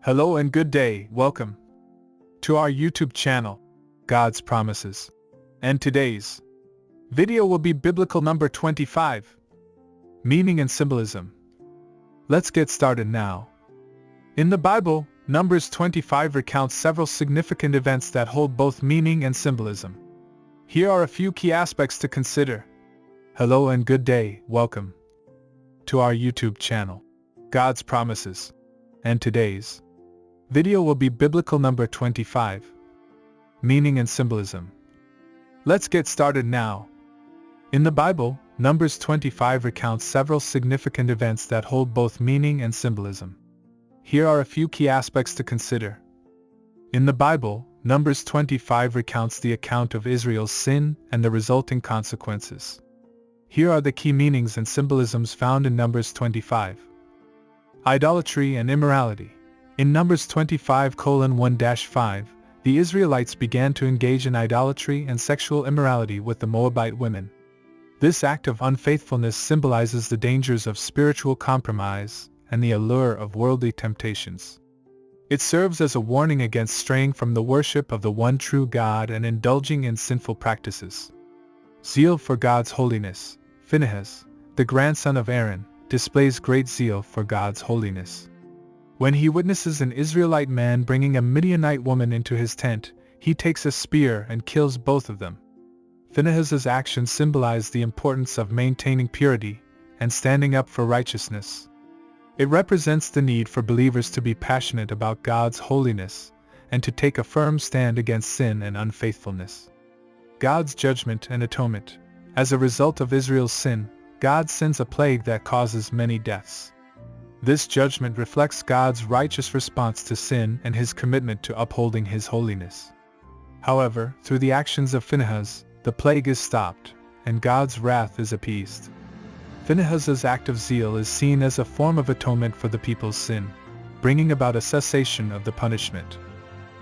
Hello and good day, welcome to our YouTube channel, God's Promises. And today's video will be biblical number 25, Meaning and Symbolism. Let's get started now. In the Bible, Numbers 25 recounts several significant events that hold both meaning and symbolism. Here are a few key aspects to consider. Hello and good day, welcome to our YouTube channel, God's Promises. And today's video will be biblical number 25, Meaning and Symbolism. Let's get started now. In the Bible, Numbers 25 recounts several significant events that hold both meaning and symbolism. Here are a few key aspects to consider. In the Bible, Numbers 25 recounts the account of Israel's sin and the resulting consequences. Here are the key meanings and symbolisms found in Numbers 25. Idolatry and immorality. In Numbers 25:1-5, the Israelites began to engage in idolatry and sexual immorality with the Moabite women. This act of unfaithfulness symbolizes the dangers of spiritual compromise and the allure of worldly temptations. It serves as a warning against straying from the worship of the one true God and indulging in sinful practices. Zeal for God's holiness. Phinehas, the grandson of Aaron, displays great zeal for God's holiness. When he witnesses an Israelite man bringing a Midianite woman into his tent, he takes a spear and kills both of them. Phinehas's actions symbolize the importance of maintaining purity and standing up for righteousness. It represents the need for believers to be passionate about God's holiness and to take a firm stand against sin and unfaithfulness. God's judgment and atonement. As a result of Israel's sin, God sends a plague that causes many deaths. This judgment reflects God's righteous response to sin and his commitment to upholding his holiness. However, through the actions of Phinehas, the plague is stopped, and God's wrath is appeased. Phinehas's act of zeal is seen as a form of atonement for the people's sin, bringing about a cessation of the punishment.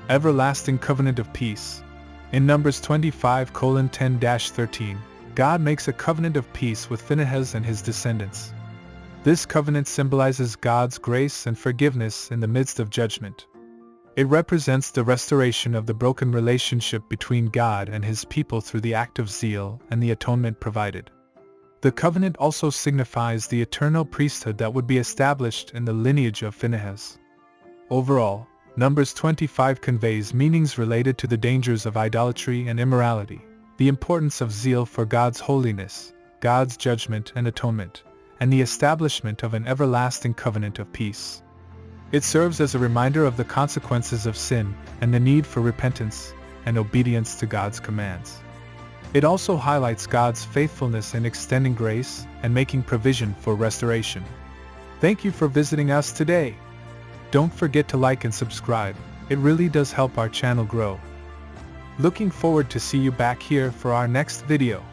Everlasting covenant of peace. In Numbers 25:10-13, God makes a covenant of peace with Phinehas and his descendants. This covenant symbolizes God's grace and forgiveness in the midst of judgment. It represents the restoration of the broken relationship between God and his people through the act of zeal and the atonement provided. The covenant also signifies the eternal priesthood that would be established in the lineage of Phinehas. Overall, Numbers 25 conveys meanings related to the dangers of idolatry and immorality, the importance of zeal for God's holiness, God's judgment and atonement, and the establishment of an everlasting covenant of peace. It serves as a reminder of the consequences of sin and the need for repentance and obedience to God's commands. It also highlights God's faithfulness in extending grace and making provision for restoration. Thank you for visiting us today. Don't forget to like and subscribe, it really does help our channel grow. Looking forward to see you back here for our next video.